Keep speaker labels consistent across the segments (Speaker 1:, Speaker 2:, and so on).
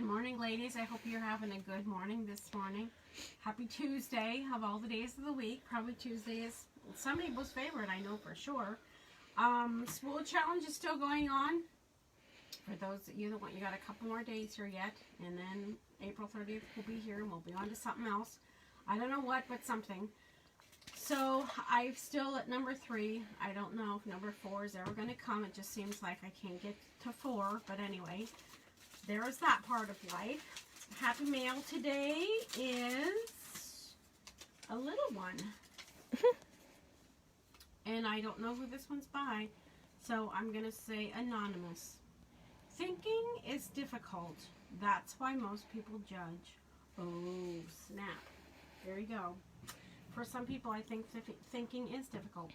Speaker 1: Good morning, ladies. I hope you're having a good morning this morning. Happy Tuesday of all the days of the week. Probably Tuesday is some people's favorite, I know for sure. School challenge is still going on. For those that you want, you got a couple more days here yet, and then April 30th we'll be here and we'll be on to something else. I don't know what, but something. So I'm still at number 3. I don't know if number 4 is ever going to come. It just seems like I can't get to 4. But anyway, there is that part of life. Happy mail today is a little one. And I don't know who this one's by. So I'm going to say anonymous. Thinking is difficult. That's why most people judge. Oh, snap. There you go. For some people, I think thinking is difficult.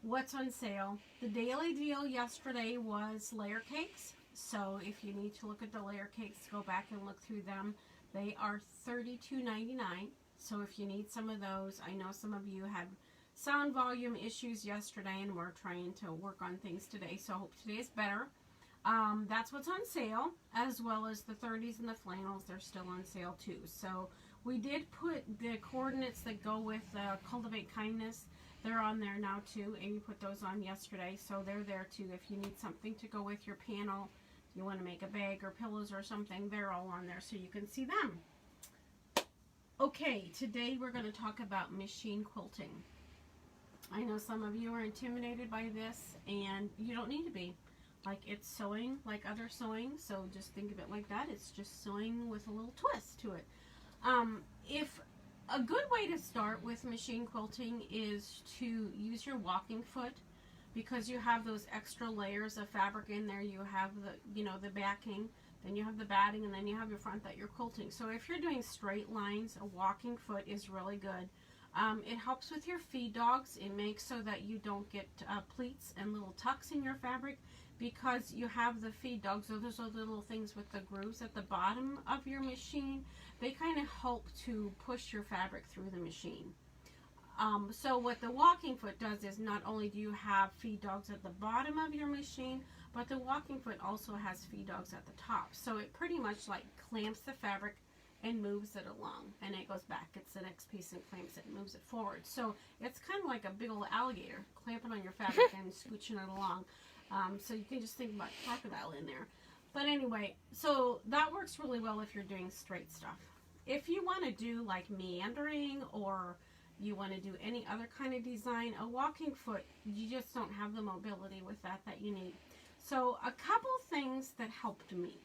Speaker 1: What's on sale? The daily deal yesterday was layer cakes. So if you need to look at the layer cakes, go back and look through them. They are $32.99. So if you need some of those, I know some of you had sound volume issues yesterday, and we're trying to work on things today. So I hope today is better. That's what's on sale, as well as the 30s and the flannels. They're still on sale too. So we did put the coordinates that go with Cultivate Kindness. They're on there now too. Amy put those on yesterday, so they're there too. If you need something to go with your panel, you want to make a bag or pillows or something, they're all on there so you can see them. Okay, today we're going to talk about machine quilting. I know some of you are intimidated by this, and you don't need to be. Like, it's sewing like other sewing, so just think of it like that. It's just sewing with a little twist to it. If a good way to start with machine quilting is to use your walking foot, because you have those extra layers of fabric in there. You have the backing, then you have the batting, and then you have your front that you're quilting. So if you're doing straight lines, a walking foot is really good. It helps with your feed dogs. It makes so that you don't get pleats and little tucks in your fabric, because you have the feed dogs. So those are the little things with the grooves at the bottom of your machine. They kind of help to push your fabric through the machine. So what the walking foot does is, not only do you have feed dogs at the bottom of your machine, but the walking foot also has feed dogs at the top. So it pretty much like clamps the fabric and moves it along, and it goes back. It's the next piece and clamps it and moves it forward. So it's kind of like a big old alligator clamping on your fabric and scooching it along. So you can just think about crocodile in there. But anyway, so that works really well if you're doing straight stuff. If you want to do like meandering, or you want to do any other kind of design, a walking foot, you just don't have the mobility with that you need. So a couple things that helped me.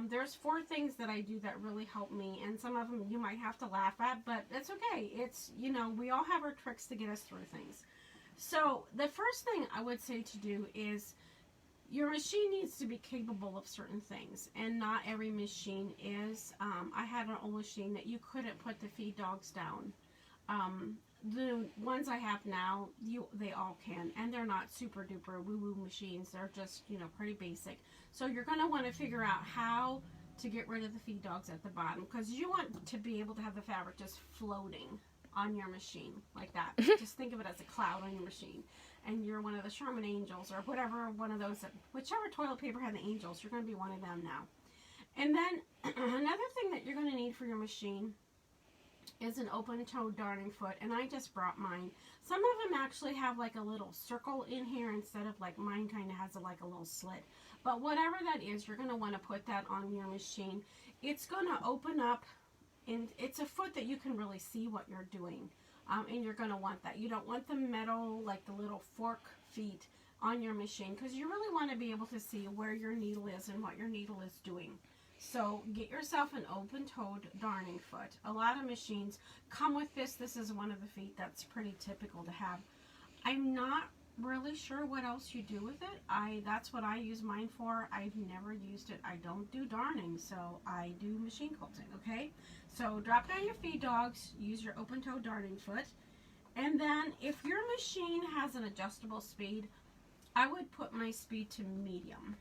Speaker 1: There's 4 things that I do that really help me, and some of them you might have to laugh at, but it's okay. It's, we all have our tricks to get us through things. So the first thing I would say to do is, your machine needs to be capable of certain things, and not every machine is. I had an old machine that you couldn't put the feed dogs down. The ones I have now, they all can, and they're not super duper woo-woo machines. They're just, pretty basic. So you're going to want to figure out how to get rid of the feed dogs at the bottom, because you want to be able to have the fabric just floating on your machine like that. Just think of it as a cloud on your machine, and you're one of the Sherman Angels, or whatever, one of those, whichever toilet paper had the angels, you're going to be one of them now. And then another thing that you're going to need for your machine is an open-toe darning foot, and I just brought mine. Some of them actually have like a little circle in here instead of like mine kind of has like a little slit. But whatever that is, you're going to want to put that on your machine. It's going to open up, and it's a foot that you can really see what you're doing, and you're going to want that. You don't want the metal, like the little fork feet on your machine, because you really want to be able to see where your needle is and what your needle is doing. So get yourself an open-toed darning foot. A lot of machines come with this. This is one of the feet that's pretty typical to have. I'm not really sure what else you do with it. That's what I use mine for. I've never used it. I don't do darning, so I do machine quilting, okay? So drop down your feed dogs, use your open-toe darning foot, and then if your machine has an adjustable speed, I would put my speed to medium.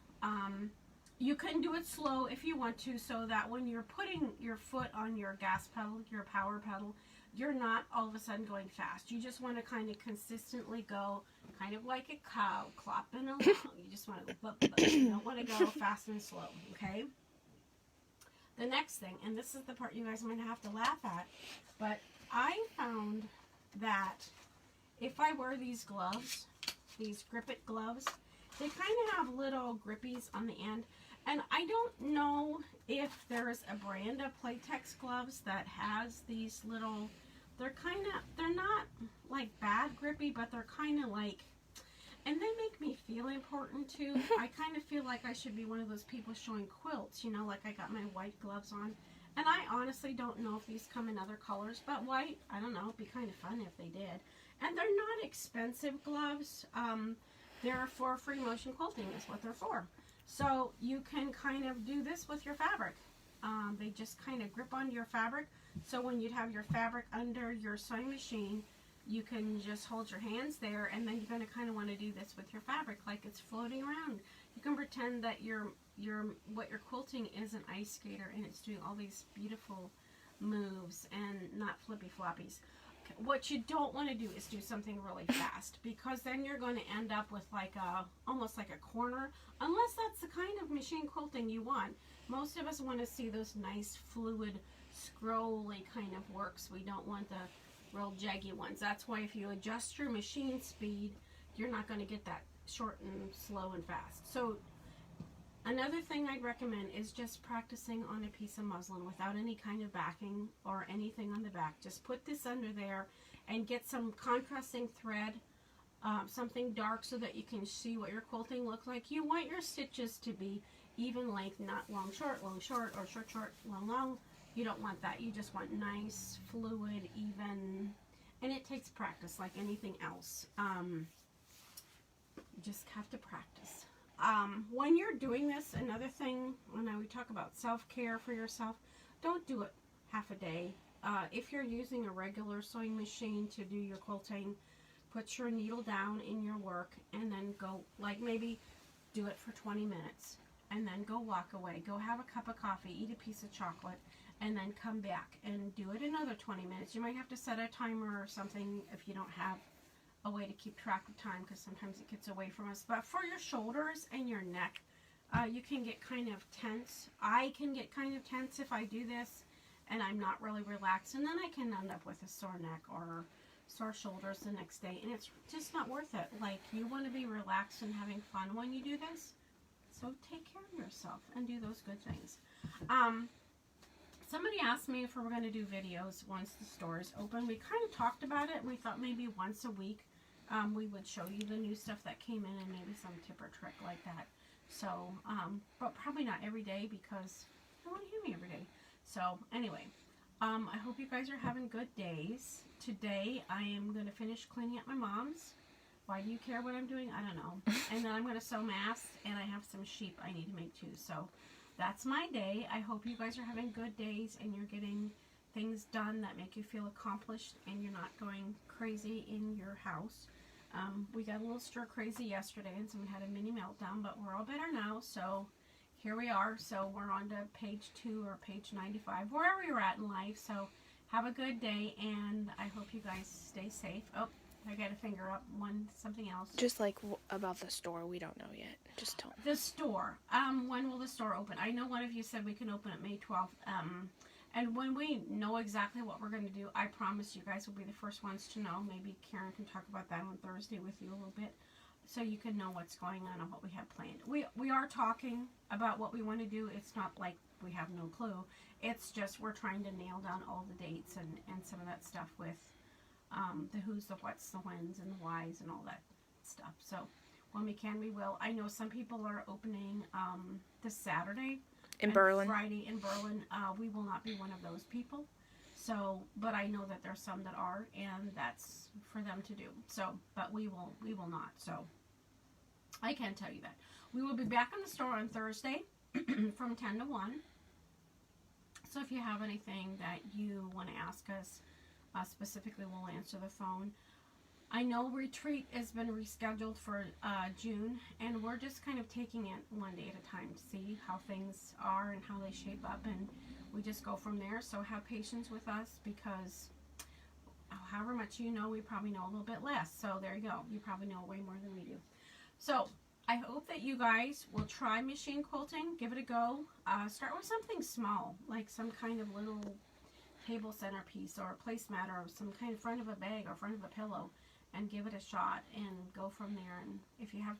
Speaker 1: You can do it slow if you want to, so that when you're putting your foot on your gas pedal, your power pedal, you're not all of a sudden going fast. You just want to kind of consistently go, kind of like a cow clopping along. You just want to go, you don't want to go fast and slow, okay? The next thing, and this is the part you guys might have to laugh at, but I found that if I wear these gloves, these grip it gloves, they kind of have little grippies on the end. And I don't know if there's a brand of Playtex gloves that has these little, they're not like bad grippy, but they're kind of like, and they make me feel important too. I kind of feel like I should be one of those people showing quilts, you know, like I got my white gloves on. And I honestly don't know if these come in other colors, but white, I don't know, it'd be kind of fun if they did. And they're not expensive gloves. They're for free motion quilting is what they're for. So you can kind of do this with your fabric. They just kind of grip onto your fabric. So when you'd have your fabric under your sewing machine, you can just hold your hands there, and then you're going to kind of want to do this with your fabric like it's floating around. You can pretend that what you're quilting is an ice skater, and it's doing all these beautiful moves and not flippy floppies. What you don't want to do is do something really fast, because then you're going to end up with like almost like a corner, unless that's the kind of machine quilting you want. Most of us want to see those nice fluid scrolly kind of works. We don't want the real jaggy ones. That's why if you adjust your machine speed, you're not going to get that short and slow and fast. So another thing I'd recommend is just practicing on a piece of muslin without any kind of backing or anything on the back. Just put this under there and get some contrasting thread, something dark, so that you can see what your quilting looks like. You want your stitches to be even length, not long short, or short, long long. You don't want that. You just want nice, fluid, even, and it takes practice like anything else. You just have to practice. When you're doing this, another thing, when we talk about self-care for yourself, don't do it half a day. If you're using a regular sewing machine to do your quilting, put your needle down in your work and then go, like maybe do it for 20 minutes and then go walk away. Go have a cup of coffee, eat a piece of chocolate, and then come back and do it another 20 minutes. You might have to set a timer or something if you don't have a way to keep track of time, because sometimes it gets away from us. But for your shoulders and your neck, you can get kind of tense. I can get kind of tense if I do this and I'm not really relaxed, and then I can end up with a sore neck or sore shoulders the next day, and it's just not worth it. Like, you want to be relaxed and having fun when you do this, so take care of yourself and do those good things. Somebody asked me if we were going to do videos once the store is open. We kind of talked about it, and we thought maybe once a week we would show you the new stuff that came in and maybe some tip or trick like that. So, but probably not every day, because you don't want to hear me every day. So anyway, I hope you guys are having good days. Today I am going to finish cleaning up my mom's. Why do you care what I'm doing? I don't know. And then I'm going to sew masks, and I have some sheep I need to make too. So that's my day. I hope you guys are having good days and you're getting things done that make you feel accomplished, and you're not going crazy in your house. We got a little stir crazy yesterday, and someone had a mini meltdown, but we're all better now. So here we are. So we're on to page 2 or page 95, wherever you're at in life. So have a good day, and I hope you guys stay safe. Oh, I got a finger up. Something else.
Speaker 2: Just like about the store, we don't know yet. Just tell me.
Speaker 1: The store. When will the store open? I know one of you said we can open it May 12th. And when we know exactly what we're going to do, I promise you guys will be the first ones to know. Maybe Karen can talk about that on Thursday with you a little bit, so you can know what's going on and what we have planned. We are talking about what we want to do. It's not like we have no clue. It's just we're trying to nail down all the dates and some of that stuff with the who's, the what's, the whens, and the whys, and all that stuff. So when we can, we will. I know some people are opening this Saturday
Speaker 2: in Berlin.
Speaker 1: Friday in Berlin. We will not be one of those people. So, but I know that there's some that are, and that's for them to do. So, but we will not. So I can tell you that. We will be back in the store on Thursday from 10 to 1. So if you have anything that you want to ask us, specifically, we'll answer the phone. I know retreat has been rescheduled for June, and we're just kind of taking it one day at a time to see how things are and how they shape up, and we just go from there. So have patience with us, because however much you know, we probably know a little bit less. So there you go. You probably know way more than we do. So I hope that you guys will try machine quilting. Give it a go. Start with something small, like some kind of little table centerpiece or a placemat or some kind of front of a bag or front of a pillow, and give it a shot and go from there. And if you have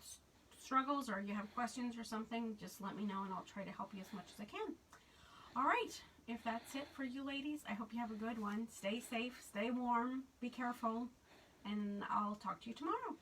Speaker 1: struggles or you have questions or something, just let me know and I'll try to help you as much as I can. All right, if that's it for you ladies, I hope you have a good one. Stay safe, stay warm, be careful, and I'll talk to you tomorrow.